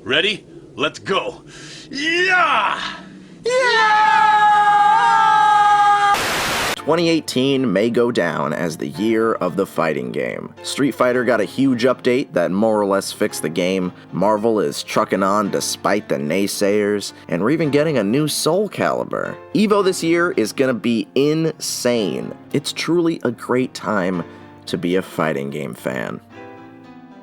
Ready? Let's go. Yeah! 2018 may go down as the year of the fighting game. Street Fighter got a huge update that more or less fixed the game, Marvel is trucking on despite the naysayers, and we're even getting a new Soul Calibur. EVO this year is gonna be insane. It's truly a great time to be a fighting game fan.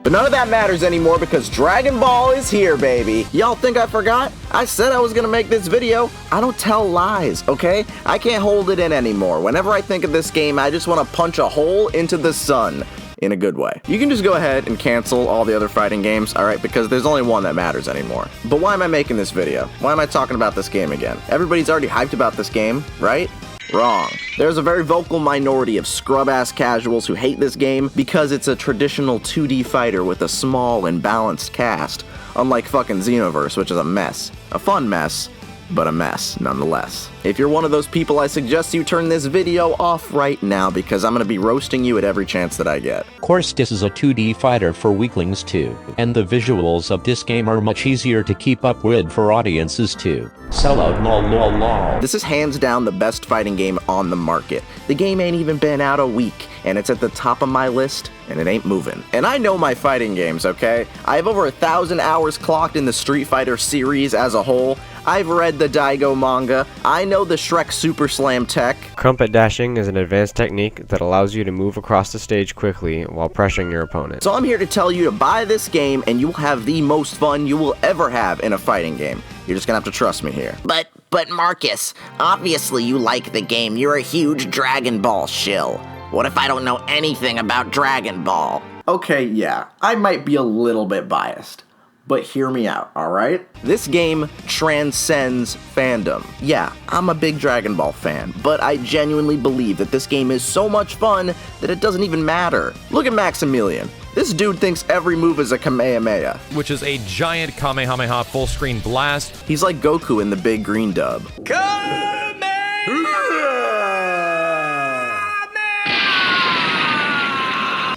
But none of that matters anymore because Dragon Ball is here, baby. Y'all think I forgot? I said I was gonna make this video. I don't tell lies, okay? I can't hold it in anymore. Whenever I think of this game, I just want to punch a hole into the sun. In a good way. You can just go ahead and cancel all the other fighting games, alright, because there's only one that matters anymore. But why am I making this video? Why am I talking about this game again? Everybody's already hyped about this game, right? Wrong. There's a very vocal minority of scrub-ass casuals who hate this game because it's a traditional 2D fighter with a small and balanced cast, unlike fucking Xenoverse, which is a mess. A fun mess, but a mess nonetheless. If you're one of those people, I suggest you turn this video off right now because I'm gonna be roasting you at every chance that I get. Of course, this is a 2D fighter for weaklings too, and the visuals of this game are much easier to keep up with for audiences too. Sellout lol lol lol. This is hands down the best fighting game on the market. The game ain't even been out a week, and it's at the top of my list, and it ain't moving. And I know my fighting games, okay? I have over 1,000 hours clocked in the Street Fighter series as a whole. I've read the Daigo manga. I know the Shrek Super Slam tech. Crumpet dashing is an advanced technique that allows you to move across the stage quickly while pressuring your opponent. So I'm here to tell you to buy this game and you'll have the most fun you will ever have in a fighting game. You're just gonna have to trust me here. But Marcus, obviously you like the game. You're a huge Dragon Ball shill. What if I don't know anything about Dragon Ball? Okay, yeah, I might be a little bit biased. But hear me out, alright? This game transcends fandom. Yeah, I'm a big Dragon Ball fan, but I genuinely believe that this game is so much fun that it doesn't even matter. Look at Maximilian. This dude thinks every move is a Kamehameha. Which is a giant Kamehameha full-screen blast. He's like Goku in the big green dub.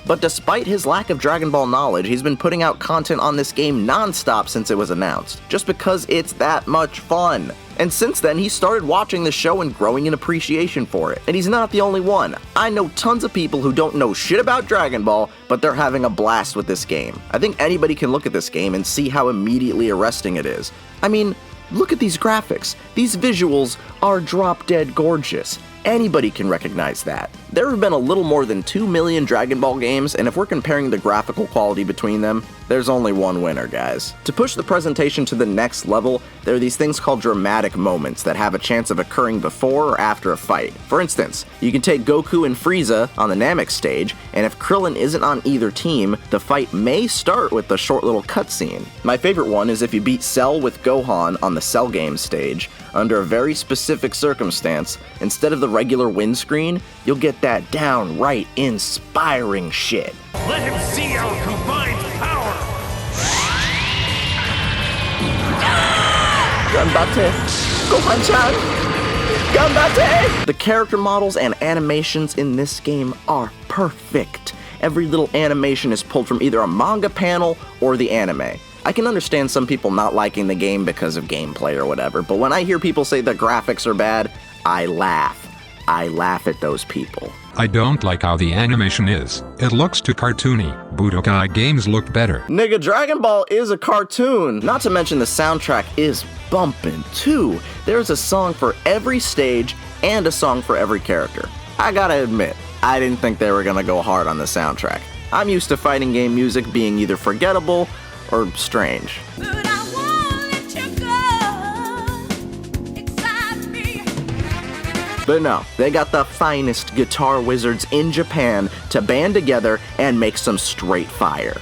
But despite his lack of Dragon Ball knowledge, he's been putting out content on this game non-stop since it was announced, just because it's that much fun. And since then, he started watching the show and growing an appreciation for it. And he's not the only one. I know tons of people who don't know shit about Dragon Ball, but they're having a blast with this game. I think anybody can look at this game and see how immediately arresting it is. I mean, look at these graphics. These visuals are drop-dead gorgeous. Anybody can recognize that. There have been a little more than 2 million Dragon Ball games, and if we're comparing the graphical quality between them, there's only one winner, guys. To push the presentation to the next level, there are these things called dramatic moments that have a chance of occurring before or after a fight. For instance, you can take Goku and Frieza on the Namek stage, and if Krillin isn't on either team, the fight may start with a short little cutscene. My favorite one is if you beat Cell with Gohan on the Cell Games stage, under a very specific circumstance, instead of the regular win screen, you'll get that downright inspiring shit. Let him see our combined power! Ganbate! Gohan-chan! Ganbate! The character models and animations in this game are perfect. Every little animation is pulled from either a manga panel or the anime. I can understand some people not liking the game because of gameplay or whatever, but when I hear people say the graphics are bad, I laugh. I laugh at those people. I don't like how the animation is. It looks too cartoony. Budokai games look better. Nigga, Dragon Ball is a cartoon. Not to mention the soundtrack is bumpin' too. There's a song for every stage and a song for every character. I gotta admit, I didn't think they were gonna go hard on the soundtrack. I'm used to fighting game music being either forgettable or strange. But no, they got the finest guitar wizards in Japan to band together and make some straight fire.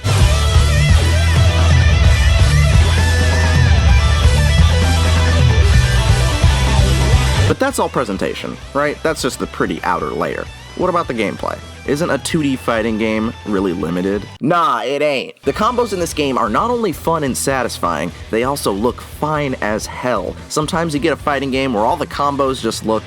But that's all presentation, right? That's just the pretty outer layer. What about the gameplay? Isn't a 2D fighting game really limited? Nah, it ain't. The combos in this game are not only fun and satisfying, they also look fine as hell. Sometimes you get a fighting game where all the combos just look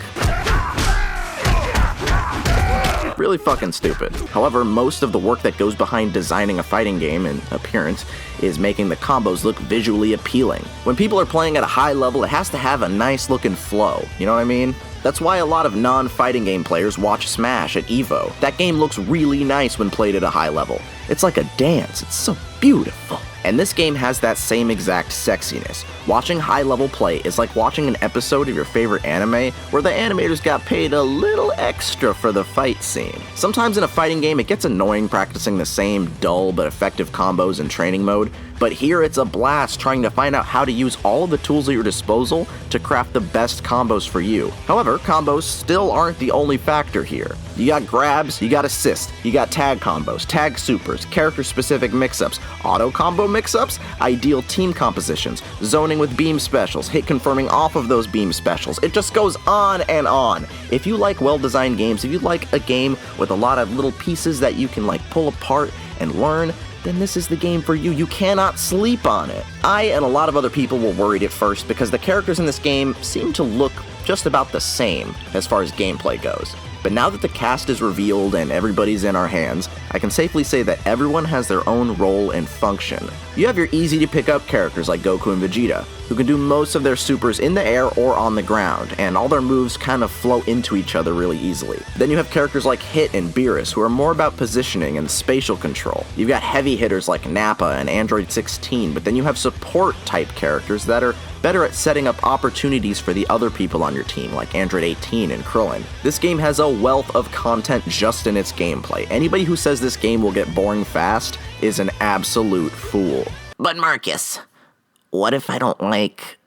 Really fucking stupid. However, most of the work that goes behind designing a fighting game in appearance is making the combos look visually appealing. When people are playing at a high level, it has to have a nice looking flow, you know what I mean? That's why a lot of non-fighting game players watch Smash at EVO. That game looks really nice when played at a high level. It's like a dance, it's so beautiful. And this game has that same exact sexiness. Watching high-level play is like watching an episode of your favorite anime where the animators got paid a little extra for the fight scene. Sometimes in a fighting game it gets annoying practicing the same dull but effective combos in training mode, but here it's a blast trying to find out how to use all of the tools at your disposal to craft the best combos for you. However, combos still aren't the only factor here. You got grabs, you got assists, you got tag combos, tag supers, character-specific mix-ups, auto-combo mix-ups, ideal team compositions, zoning with beam specials, hit confirming off of those beam specials. It just goes on and on. If you like well-designed games, if you like a game with a lot of little pieces that you can like pull apart and learn, then this is the game for you. You cannot sleep on it. I and a lot of other people were worried at first because the characters in this game seem to look just about the same as far as gameplay goes. But now that the cast is revealed and everybody's in our hands, I can safely say that everyone has their own role and function. You have your easy-to-pick-up characters like Goku and Vegeta, who can do most of their supers in the air or on the ground, and all their moves kind of flow into each other really easily. Then you have characters like Hit and Beerus, who are more about positioning and spatial control. You've got heavy hitters like Nappa and Android 16, but then you have support-type characters that are better at setting up opportunities for the other people on your team, like Android 18 and Krillin. This game has a wealth of content just in its gameplay. Anybody who says this game will get boring fast is an absolute fool. But Marcus, what if I don't like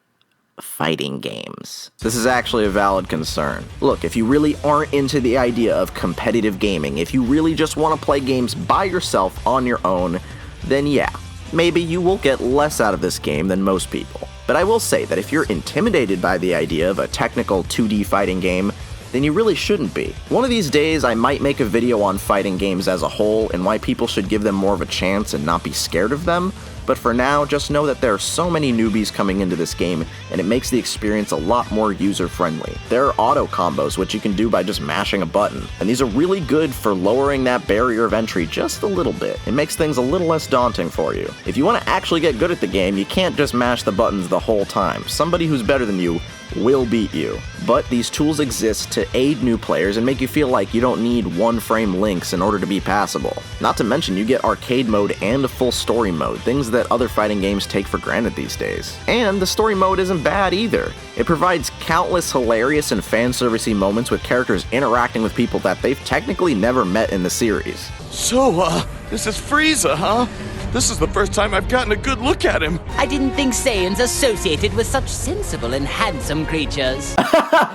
fighting games? This is actually a valid concern. Look, if you really aren't into the idea of competitive gaming, if you really just want to play games by yourself on your own, then yeah, maybe you will get less out of this game than most people. But I will say that if you're intimidated by the idea of a technical 2D fighting game, then you really shouldn't be. One of these days, I might make a video on fighting games as a whole and why people should give them more of a chance and not be scared of them. But for now, just know that there are so many newbies coming into this game, and it makes the experience a lot more user-friendly. There are auto combos, which you can do by just mashing a button, and these are really good for lowering that barrier of entry just a little bit. It makes things a little less daunting for you. If you want to actually get good at the game, you can't just mash the buttons the whole time. Somebody who's better than you will beat you. But these tools exist to aid new players and make you feel like you don't need one-frame links in order to be passable. Not to mention you get arcade mode and a full story mode, things that other fighting games take for granted these days. And the story mode isn't bad either. It provides countless hilarious and fan-servicey moments with characters interacting with people that they've technically never met in the series. So, this is Frieza, huh? This is the first time I've gotten a good look at him. I didn't think Saiyans associated with such sensible and handsome creatures.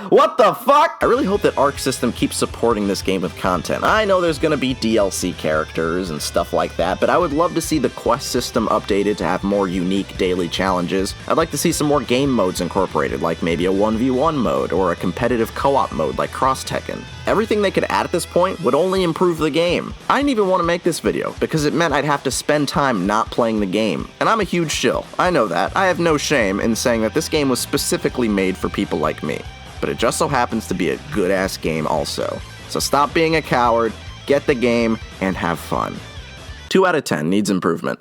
What the fuck? I really hope that Arc System keeps supporting this game with content. I know there's gonna be DLC characters and stuff like that, but I would love to see the quest system updated to have more unique daily challenges. I'd like to see some more game modes incorporated, like maybe a 1v1 mode or a competitive co-op mode like Cross Tekken. Everything they could add at this point would only improve the game. I didn't even want to make this video because it meant I'd have to spend time not playing the game. And I'm a huge shill. I know that. I have no shame in saying that this game was specifically made for people like me. But it just so happens to be a good-ass game also. So stop being a coward, get the game, and have fun. 2 out of 10 needs improvement.